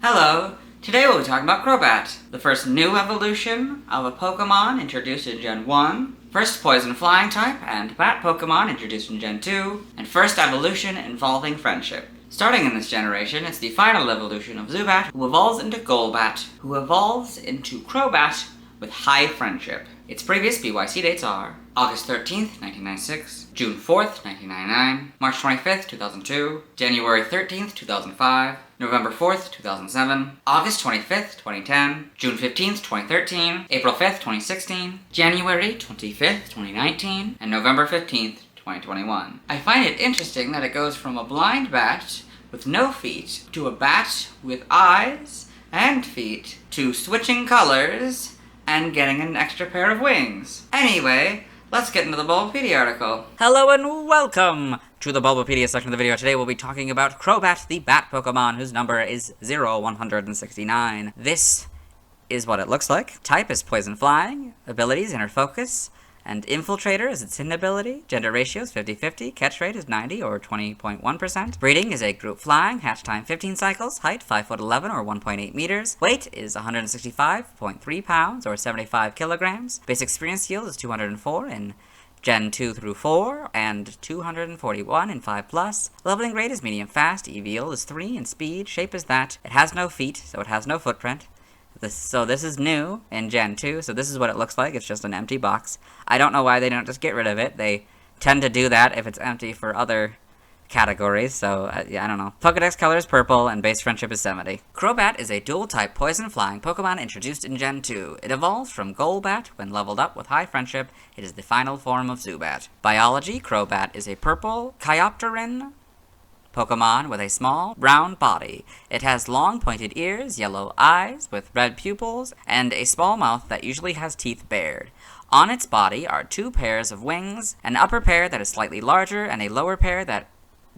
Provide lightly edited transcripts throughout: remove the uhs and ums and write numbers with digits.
Hello! Today we'll be talking about Crobat, the first new evolution of a Pokémon introduced in Gen 1, first Poison Flying type and Bat Pokémon introduced in Gen 2, and first evolution involving friendship. Starting in this generation, it's the final evolution of Zubat, who evolves into Golbat, who evolves into Crobat with high friendship. Its previous BYC dates are August 13th, 1996, June 4th, 1999, March 25th, 2002, January 13th, 2005, November 4th, 2007, August 25th, 2010, June 15th, 2013, April 5th, 2016, January 25th, 2019, and November 15th, 2021. I find it interesting that it goes from a blind bat with no feet to a bat with eyes and feet to switching colors and getting an extra pair of wings. Anyway, let's get into the Bulbapedia article. Hello and welcome to the Bulbapedia section of the video. Today we'll be talking about Crobat, the bat Pokemon, whose number is 0169. This is what it looks like. Type is Poison Flying, abilities Inner Focus, and Infiltrator is its hidden ability. Gender ratio is 50-50, catch rate is 90 or 20.1%. Breeding is a group flying, hatch time 15 cycles, height 5'11" or 1.8 meters. Weight is 165.3 pounds or 75 kilograms. Basic experience yield is 204 in Gen 2 through 4, and 241 in 5+. Leveling rate is medium fast, EV yield is 3, and speed, shape is that. It has no feet, so it has no footprint. So this is new in Gen 2, so this is what it looks like. It's just an empty box. I don't know why they don't just get rid of it. They tend to do that if it's empty for other categories, so yeah, I don't know. Pokedex color is purple, and base friendship is 70. Crobat is a dual-type poison-flying Pokemon introduced in Gen 2. It evolves from Golbat when leveled up with high friendship. It is the final form of Zubat. Biology, Crobat is a purple Chiropteran Pokemon with a small, round body. It has long, pointed ears, yellow eyes with red pupils, and a small mouth that usually has teeth bared. On its body are two pairs of wings, an upper pair that is slightly larger, and a lower pair that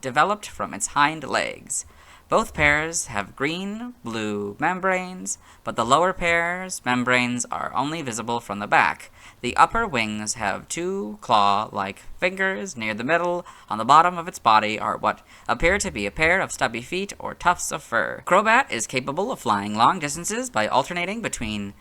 developed from its hind legs. Both pairs have green-blue membranes, but the lower pair's membranes are only visible from the back. The upper wings have two claw-like fingers near the middle. On the bottom of its body are what appear to be a pair of stubby feet or tufts of fur. Crobat is capable of flying long distances by alternating between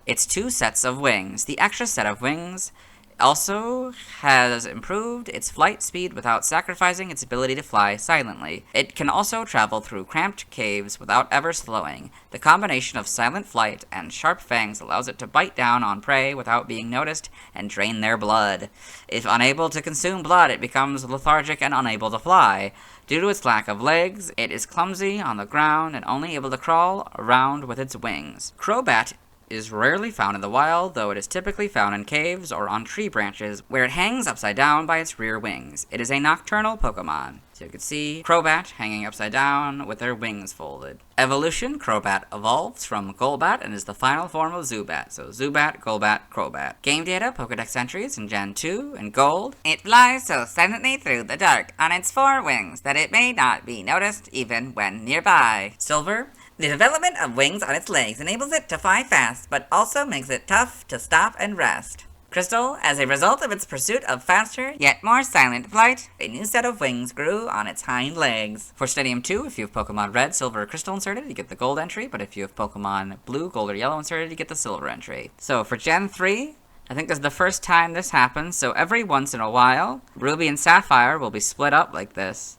its two sets of wings. The extra set of wings also has improved its flight speed without sacrificing its ability to fly silently. It can also travel through cramped caves without ever slowing. The combination of silent flight and sharp fangs allows it to bite down on prey without being noticed and drain their blood. If unable to consume blood, it becomes lethargic and unable to fly. Due to its lack of legs, it is clumsy on the ground and only able to crawl around with its wings. Crobat is rarely found in the wild, though it is typically found in caves or on tree branches, where it hangs upside down by its rear wings. It is a nocturnal Pokemon. So you can see Crobat hanging upside down with their wings folded. Evolution, Crobat evolves from Golbat and is the final form of Zubat. So Zubat, Golbat, Crobat. Game data, Pokedex entries in Gen 2 and Gold. It flies so silently through the dark on its four wings that it may not be noticed even when nearby. Silver, the development of wings on its legs enables it to fly fast, but also makes it tough to stop and rest. Crystal, as a result of its pursuit of faster, yet more silent flight, a new set of wings grew on its hind legs. For Stadium 2, if you have Pokemon Red, Silver, or Crystal inserted, you get the Gold entry, but if you have Pokemon Blue, Gold, or Yellow inserted, you get the Silver entry. So for Gen 3, I think this is the first time this happens, so every once in a while, Ruby and Sapphire will be split up like this.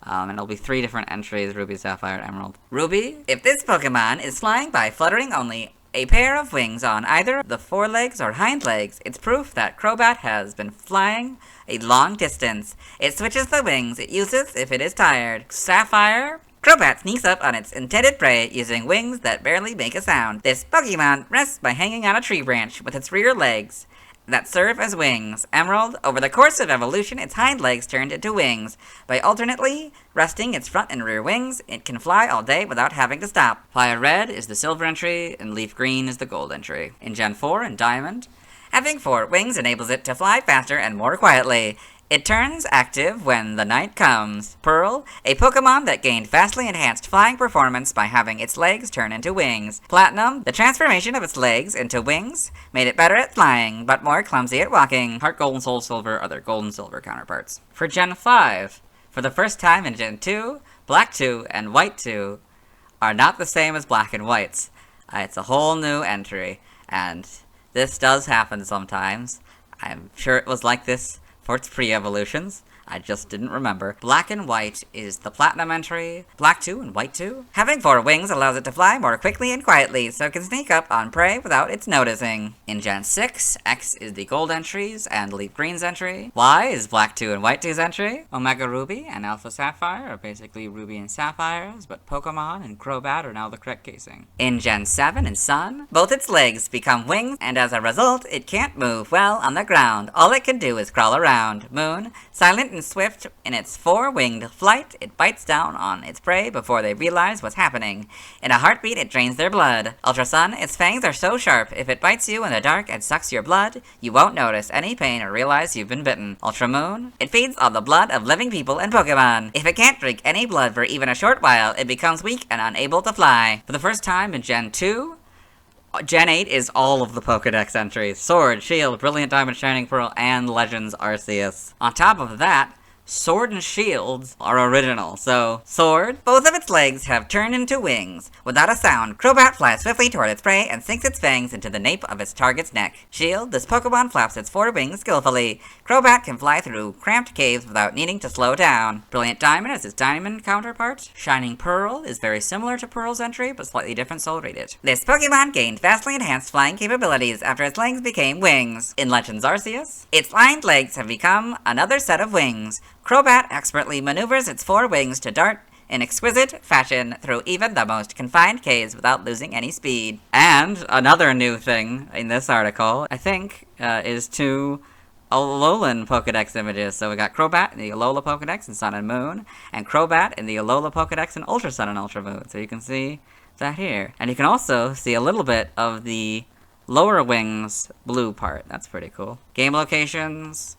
And it'll be 3 different entries, Ruby, Sapphire, Emerald. Ruby, if this Pokemon is flying by fluttering only a pair of wings on either the forelegs or hind legs, it's proof that Crobat has been flying a long distance. It switches the wings it uses if it is tired. Sapphire, Crobat sneaks up on its intended prey using wings that barely make a sound. This Pokemon rests by hanging on a tree branch with its rear legs that serve as wings. Emerald, over the course of evolution, its hind legs turned into wings. By alternately resting its front and rear wings, it can fly all day without having to stop. Fire Red is the Silver entry, and Leaf Green is the Gold entry. In Gen 4 and Diamond, having 4 wings enables it to fly faster and more quietly. It turns active when the night comes. Pearl, a Pokemon that gained vastly enhanced flying performance by having its legs turn into wings. Platinum, the transformation of its legs into wings made it better at flying, but more clumsy at walking. Heart Gold and Soul Silver are their Gold and Silver counterparts. For Gen 5, for the first time in Gen 2, Black 2 and White 2 are not the same as black and whites. It's a whole new entry, and this does happen sometimes. I'm sure it was like this for its pre-evolutions. I just didn't remember. Black and white is the platinum entry. Black 2 and white 2. Having 4 wings allows it to fly more quickly and quietly, so it can sneak up on prey without its noticing. In Gen 6, X is the gold entries and Leaf Green's entry. Y is black 2 and white 2's entry. Omega Ruby and Alpha Sapphire are basically Ruby and Sapphires, but Pokémon and Crobat are now the correct casing. In Gen 7 and Sun, both its legs become wings, and as a result, it can't move well on the ground. All it can do is crawl around. Moon, silent and swift in its 4-winged flight, it bites down on its prey before they realize what's happening. In a heartbeat, it drains their blood. Ultra Sun, its fangs are so sharp, if it bites you in the dark and sucks your blood, you won't notice any pain or realize you've been bitten. Ultra Moon, it feeds on the blood of living people and Pokemon. If it can't drink any blood for even a short while, it becomes weak and unable to fly. For the first time in Gen 2, Gen 8 is all of the Pokedex entries. Sword, Shield, Brilliant Diamond, Shining Pearl, and Legends Arceus. On top of that, Sword and Shield are original, so Sword, both of its legs have turned into wings. Without a sound, Crobat flies swiftly toward its prey and sinks its fangs into the nape of its target's neck. Shield, this Pokemon flaps its 4 wings skillfully. Crobat can fly through cramped caves without needing to slow down. Brilliant Diamond is its diamond counterpart. Shining Pearl is very similar to Pearl's entry, but slightly different, so I'll read it. This Pokemon gained vastly enhanced flying capabilities after its legs became wings. In Legends Arceus, its hind legs have become another set of wings. Crobat expertly maneuvers its 4 wings to dart in exquisite fashion through even the most confined caves without losing any speed. And another new thing in this article, I think, is 2 Alolan Pokedex images. So we got Crobat in the Alola Pokedex in Sun and Moon, and Crobat in the Alola Pokedex in Ultra Sun and Ultra Moon. So you can see that here. And you can also see a little bit of the lower wings blue part. That's pretty cool. Game locations,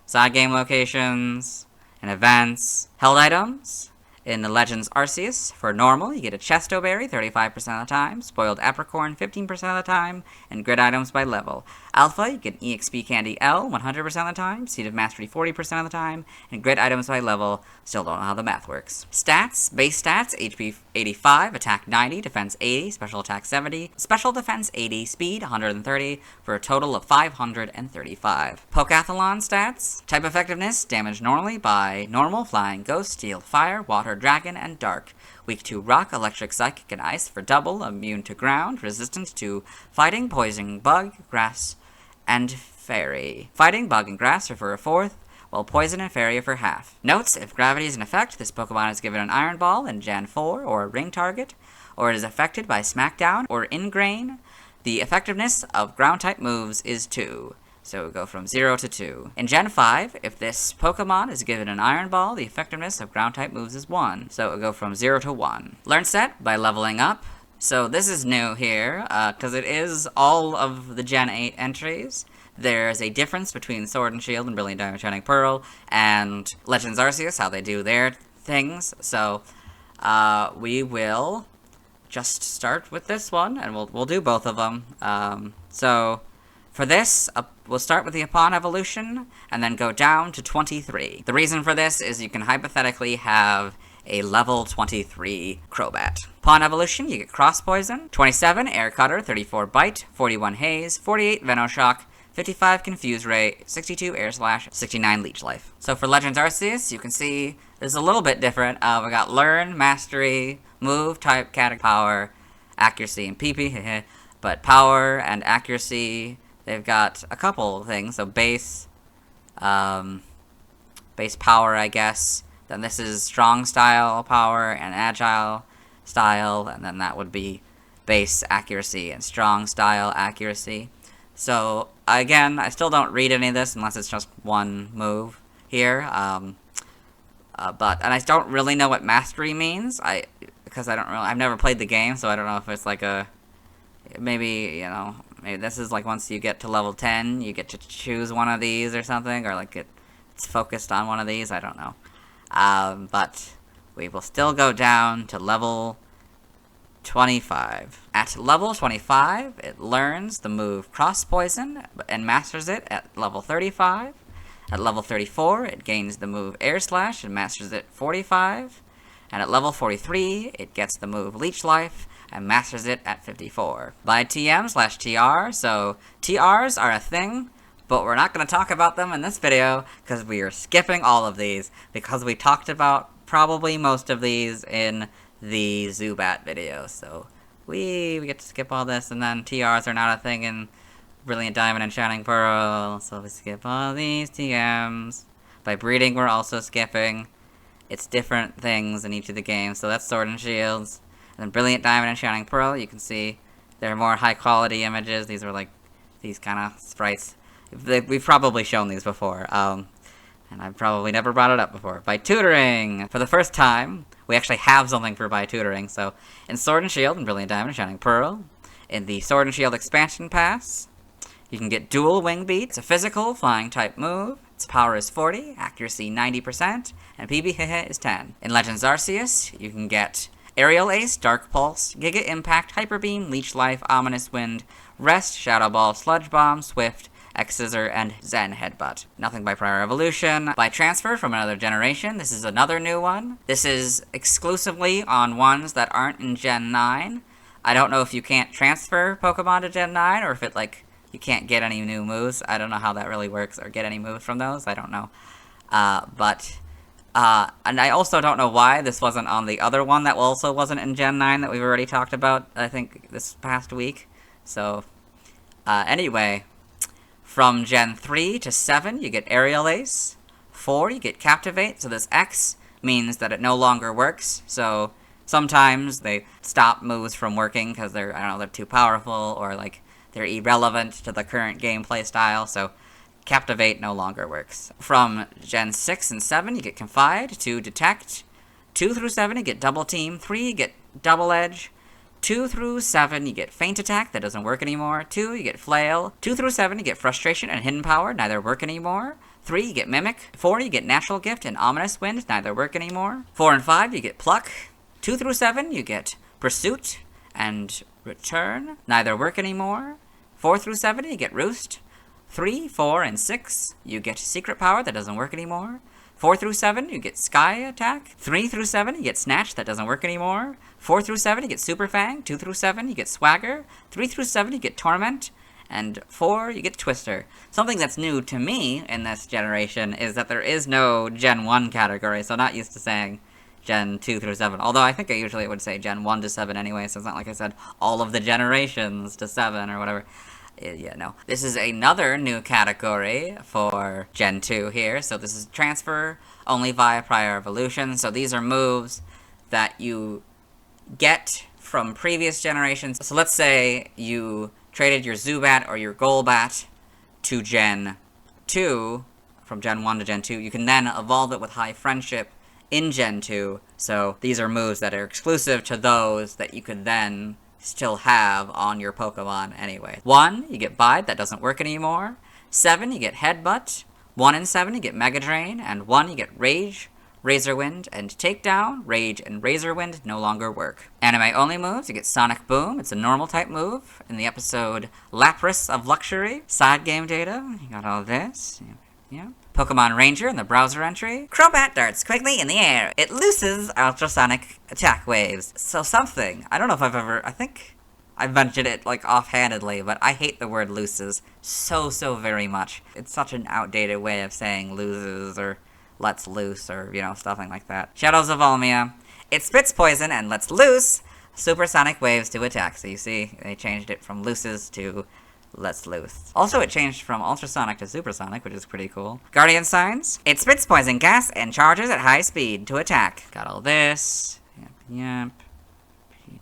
side game locations, and events. Held items. In the Legends Arceus, for normal, you get a Chesto Berry 35% of the time, Spoiled Apricorn 15% of the time, and grid items by level. Alpha, you get EXP Candy L 100% of the time, Seed of Mastery 40% of the time, and grid items by level. Still don't know how the math works. Stats, base stats, HP 85, Attack 90, Defense 80, Special Attack 70, Special Defense 80, Speed 130, for a total of 535. Pokathlon stats, type effectiveness, damage normally by normal, flying, ghost, steel, fire, water, dragon, and dark. Weak to rock, electric, psychic, and ice for double, immune to ground, resistant to fighting, poison, bug, grass, and fairy. Fighting, bug, and grass are for a fourth, while poison and fairy are for half. Notes, if gravity is in effect, this Pokemon is given an Iron Ball in Gen 4 or a ring target, or it is affected by Smackdown or Ingrain. The effectiveness of ground-type moves is 2. So we go from 0 to 2. In Gen 5, if this Pokemon is given an Iron Ball, the effectiveness of ground-type moves is 1. So it will go from 0 to 1. Learn set by leveling up. So this is new here, because it is all of the Gen 8 entries. There's a difference between Sword and Shield and Brilliant Diamond Shining Pearl and Legends Arceus, how they do their things. So we will just start with this one, and we'll do both of them. So for this, we'll start with the Upon Evolution, and then go down to 23. The reason for this is you can hypothetically have a level 23 Crobat. Upon Evolution, you get Cross Poison, 27 Air Cutter, 34 Bite, 41 Haze, 48 Venoshock, 55 Confuse Ray, 62 Air Slash, 69 Leech Life. So for Legends Arceus, you can see it's a little bit different. We got Learn, Mastery, Move, Type, Category, Power, Accuracy, and PP. But Power and Accuracy, they've got a couple things. So base power, I guess. Then this is strong style power and agile style. And then that would be base accuracy and strong style accuracy. So again, I still don't read any of this unless it's just one move here. And I don't really know what mastery means. Because I've never played the game, so I don't know if it's like maybe this is like once you get to level 10, you get to choose one of these or something, or like it's focused on one of these, I don't know. But we will still go down to level 25. At level 25, it learns the move Cross Poison and masters it at level 35. At level 34, it gains the move Air Slash and masters it 45. and at level 43, it gets the move Leech Life, and masters it at 54. By TM/TR, so TRs are a thing, but we're not going to talk about them in this video, because we are skipping all of these, because we talked about probably most of these in the Zubat video, so we get to skip all this, and then TRs are not a thing in Brilliant Diamond and Shining Pearl, so we skip all these TMs. By breeding, we're also skipping. It's different things in each of the games, so that's Sword and Shields. And then Brilliant Diamond and Shining Pearl, you can see they're more high-quality images. These are like these kind of sprites. We've probably shown these before, and I've probably never brought it up before. By tutoring! For the first time, we actually have something for by tutoring. So, in Sword and Shield and Brilliant Diamond and Shining Pearl, in the Sword and Shield expansion pass, you can get Dual Wing Beat. It's a physical, flying-type move. Its power is 40, accuracy 90%, and PB hit is 10. In Legends Arceus, you can get Aerial Ace, Dark Pulse, Giga Impact, Hyper Beam, Leech Life, Ominous Wind, Rest, Shadow Ball, Sludge Bomb, Swift, X-Scissor, and Zen Headbutt. Nothing by prior evolution. By transfer from another generation, this is another new one. This is exclusively on ones that aren't in Gen 9. I don't know if you can't transfer Pokemon to Gen 9, or if it, like, you can't get any new moves. I don't know how that really works, or get any moves from those. I don't know. And I also don't know why this wasn't on the other one that also wasn't in Gen 9 that we've already talked about, I think, this past week. So, anyway, from Gen 3 to 7, you get Aerial Ace. 4, you get Captivate, so this X means that it no longer works. So, sometimes they stop moves from working because they're, I don't know, they're too powerful, or, like, they're irrelevant to the current gameplay style, so Captivate no longer works. From Gen 6 and 7, you get Confide, 2, Detect. 2 through 7, you get Double Team. 3, you get Double Edge. 2 through 7, you get Feint Attack, that doesn't work anymore. 2, you get Flail. 2 through 7, you get Frustration and Hidden Power, neither work anymore. 3, you get Mimic. 4, you get Natural Gift and Ominous Wind, neither work anymore. 4 and 5, you get Pluck. 2 through 7, you get Pursuit and Return, neither work anymore. 4 through 7, you get Roost. 3, 4, and 6, you get Secret Power, that doesn't work anymore. 4 through 7, you get Sky Attack. 3 through 7, you get Snatch, that doesn't work anymore. 4 through 7, you get Super Fang. 2 through 7, you get Swagger. 3 through 7, you get Torment. And 4, you get Twister. Something that's new to me in this generation is that there is no Gen 1 category, so not used to saying Gen 2 through 7. Although I think I usually would say Gen 1 to 7 anyway, so it's not like I said all of the generations to 7 or whatever. Yeah, no. This is another new category for Gen 2 here. So this is transfer only via prior evolution. So these are moves that you get from previous generations. So let's say you traded your Zubat or your Golbat to Gen 2, from Gen 1 to Gen 2. You can then evolve it with High Friendship in Gen 2. So these are moves that are exclusive to those that you could then still have on your Pokemon anyway. 1, you get Bide, that doesn't work anymore. 7, you get Headbutt. 1 and 7, you get Mega Drain. And 1, you get Rage, Razor Wind, and Takedown. Rage and Razor Wind no longer work. Anime-only moves, you get Sonic Boom. It's a normal type move. In the episode Lapras of Luxury. Side game data, you got all this. Yeah. Pokemon Ranger in the browser entry. Crobat darts quickly in the air. It looses ultrasonic attack waves. So something. I don't know if I think I've mentioned it, like, offhandedly, but I hate the word looses so very much. It's such an outdated way of saying loses or lets loose or, you know, something like that. Shadows of Volmia. It spits poison and lets loose supersonic waves to attack. So you see, they changed it from looses to lets loose. Also, it changed from ultrasonic to supersonic, which is pretty cool. Guardian Signs. It spits poison gas and charges at high speed to attack. Got all this. Yep.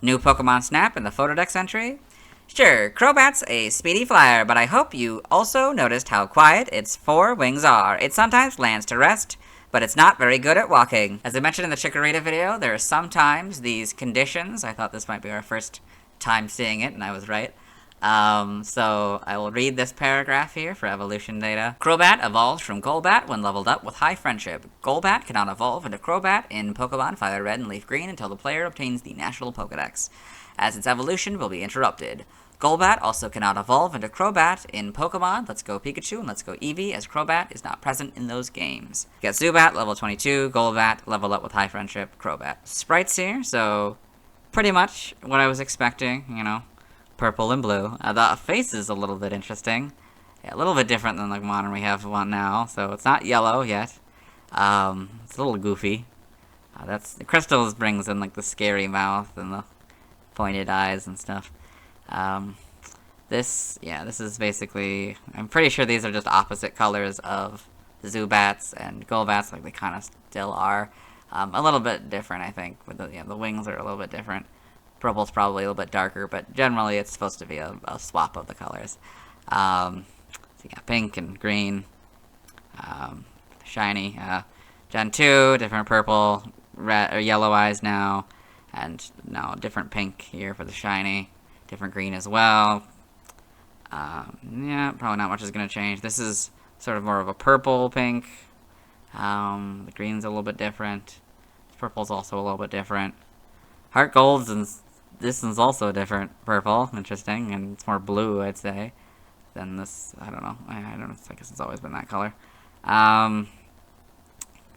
New Pokemon Snap in the Photodex entry. Sure, Crobat's a speedy flyer, but I hope you also noticed how quiet its 4 wings are. It sometimes lands to rest, but it's not very good at walking. As I mentioned in the Chikorita video, there are sometimes these conditions. I thought this might be our first time seeing it, and I was right. So I will read this paragraph here for evolution data. Crobat evolves from Golbat when leveled up with High Friendship. Golbat cannot evolve into Crobat in Pokemon Fire Red and Leaf Green until the player obtains the National Pokedex, as its evolution will be interrupted. Golbat also cannot evolve into Crobat in Pokemon Let's Go Pikachu and Let's Go Eevee, as Crobat is not present in those games. You got Zubat, level 22, Golbat, level up with High Friendship, Crobat. Sprites here, so pretty much what I was expecting, you know, purple and blue. The face is a little bit interesting. Yeah, a little bit different than the modern we have one now, so it's not yellow yet. It's a little goofy. That's the crystals brings in like the scary mouth and the pointed eyes and stuff. This is basically, I'm pretty sure these are just opposite colors of Zubats and Golbats, like they kind of still are. A little bit different, I think. With the wings are a little bit different. Purple's probably a little bit darker, but generally it's supposed to be a swap of the colors. So you got pink and green, shiny. Gen 2, different purple, red or yellow eyes now, and now different pink here for the shiny, different green as well. Yeah, probably not much is going to change. This is sort of more of a purple pink. The green's a little bit different. Purple's also a little bit different. Heart gold's and this one's also a different purple. Interesting, and it's more blue, I'd say, than this. I don't know. I don't know. I guess it's always been that color.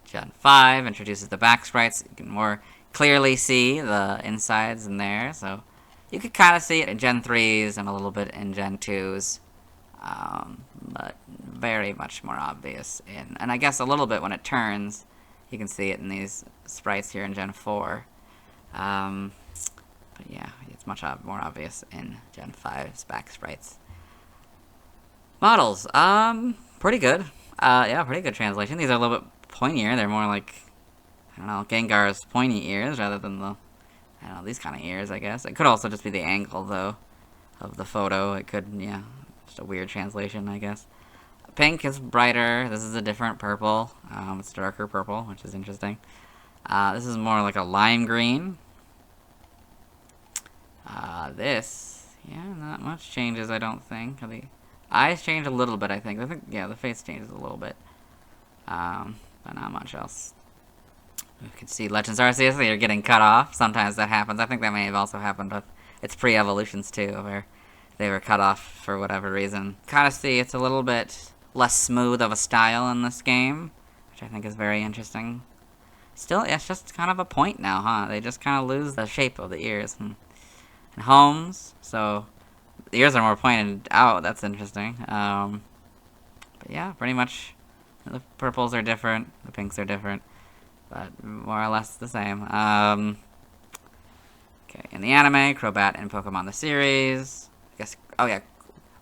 Gen 5 introduces the back sprites. You can more clearly see the insides in there, so you could kind of see it in Gen 3s and a little bit in Gen 2s, but very much more obvious and I guess a little bit when it turns. You can see it in these sprites here in Gen 4, but yeah, it's much more obvious in Gen 5's back sprites. Models, pretty good. Yeah, pretty good translation. These are a little bit pointier. They're more like, I don't know, Gengar's pointy ears rather than the, I don't know, these kind of ears, I guess. It could also just be the angle, though, of the photo. It could, yeah, just a weird translation, I guess. Pink is brighter. This is a different purple. It's darker purple, which is interesting. This is more like a lime green. This, yeah, not much changes, I don't think. The eyes change a little bit, I think. Yeah, the face changes a little bit. But not much else. You can see Legends Arceus, they're getting cut off. Sometimes that happens. I think that may have also happened with its pre-evolutions, too, where they were cut off for whatever reason. Kind of see it's a little bit less smooth of a style in this game, which I think is very interesting. Still, it's just kind of a point now, huh? They just kind of lose the shape of the ears. And homes, so the ears are more pointed out. That's interesting. But yeah, pretty much the purples are different, the pinks are different, but more or less the same. Okay, in the anime, Crobat in Pokemon the series. I guess, oh yeah,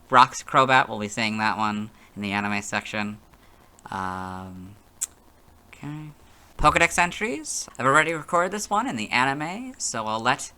Brock's Crobat, we'll be seeing that one in the anime section. Okay. Pokedex entries. I've already recorded this one in the anime, so I'll let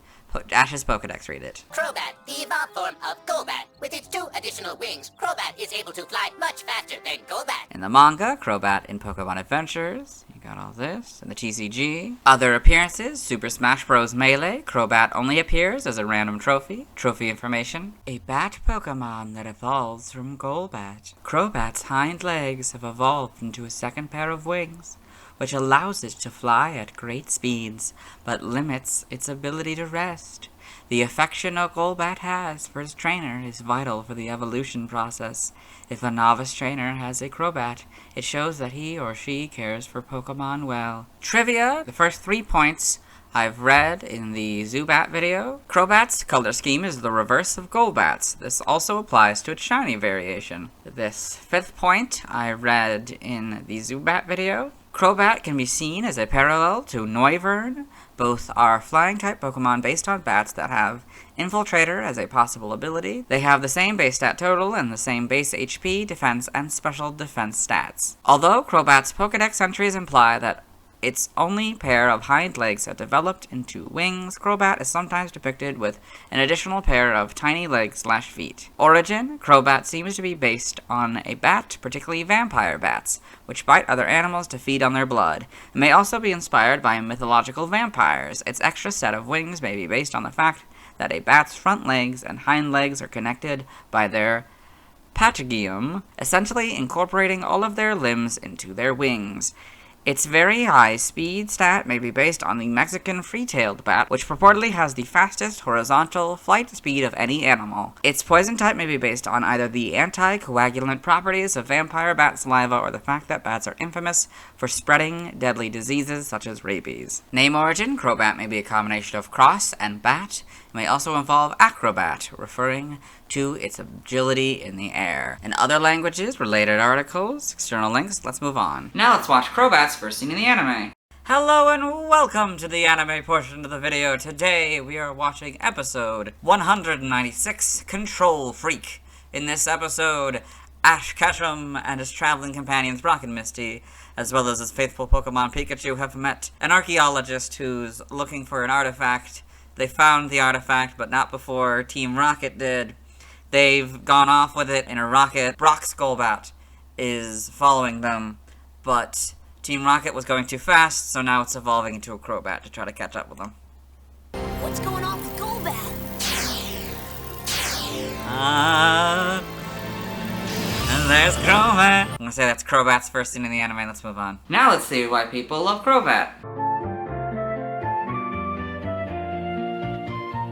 Ash's Pokedex read it. Crobat, the evolved form of Golbat. With its 2 additional wings, Crobat is able to fly much faster than Golbat. In the manga, Crobat in Pokemon Adventures. You got all this. In the TCG. Other appearances, Super Smash Bros. Melee. Crobat only appears as a random trophy. Trophy information. A bat Pokemon that evolves from Golbat. Crobat's hind legs have evolved into a second pair of wings, which allows it to fly at great speeds, but limits its ability to rest. The affection a Golbat has for his trainer is vital for the evolution process. If a novice trainer has a Crobat, it shows that he or she cares for Pokemon well. Trivia, the first 3 points I've read in the Zubat video. Crobat's color scheme is the reverse of Golbat's. This also applies to its shiny variation. This 5th point I read in the Zubat video. Crobat can be seen as a parallel to Noivern. Both are flying-type Pokemon based on bats that have Infiltrator as a possible ability. They have the same base stat total and the same base HP, defense, and special defense stats. Although Crobat's Pokedex entries imply that its only pair of hind legs have developed into wings, Crobat is sometimes depicted with an additional pair of tiny legs/feet. Origin, Crobat seems to be based on a bat, particularly vampire bats, which bite other animals to feed on their blood. It may also be inspired by mythological vampires. Its extra set of wings may be based on the fact that a bat's front legs and hind legs are connected by their patagium, essentially incorporating all of their limbs into their wings. Its very high speed stat may be based on the Mexican free-tailed bat, which purportedly has the fastest horizontal flight speed of any animal. Its poison type may be based on either the anticoagulant properties of vampire bat saliva or the fact that bats are infamous for spreading deadly diseases such as rabies. Name origin: Crobat may be a combination of cross and bat. It may also involve acrobat, referring to its agility in the air. In other languages, related articles, external links, let's move on. Now let's watch Crobat's first scene in the anime. Hello and welcome to the anime portion of the video. Today we are watching episode 196, Control Freak. In this episode, Ash Ketchum and his traveling companions Brock and Misty, as well as his faithful Pokemon Pikachu, have met an archaeologist who's looking for an artifact. They found the artifact, but not before Team Rocket did. They've gone off with it in a rocket. Brock's Golbat is following them, but Team Rocket was going too fast, so now it's evolving into a Crobat to try to catch up with them. What's going on with Golbat? And there's Crobat. I'm gonna say that's Crobat's first scene in the anime. Let's move on. Now let's see why people love Crobat.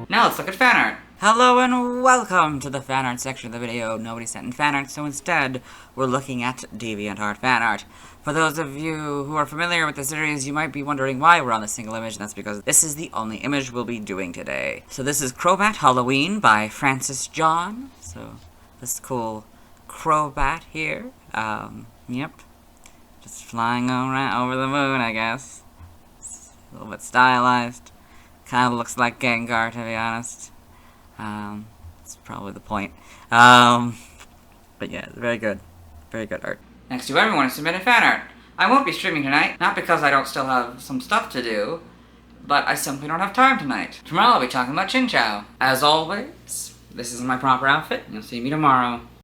Now let's look at fan art. Hello and welcome to the fan art section of the video. Nobody sent in fan art, so instead we're looking at DeviantArt fan art. For those of you who are familiar with the series, you might be wondering why we're on this single image, and that's because this is the only image we'll be doing today. So this is Crobat Halloween by Francis John. So this cool Crobat here. Yep. Just flying around over the moon, I guess. It's a little bit stylized. Kind of looks like Gengar, to be honest. That's probably the point. But yeah, very good. Very good art. Next to everyone has submitted fan art. I won't be streaming tonight, not because I don't still have some stuff to do, but I simply don't have time tonight. Tomorrow I'll be talking about Chinchou. As always, this is my proper outfit, and you'll see me tomorrow.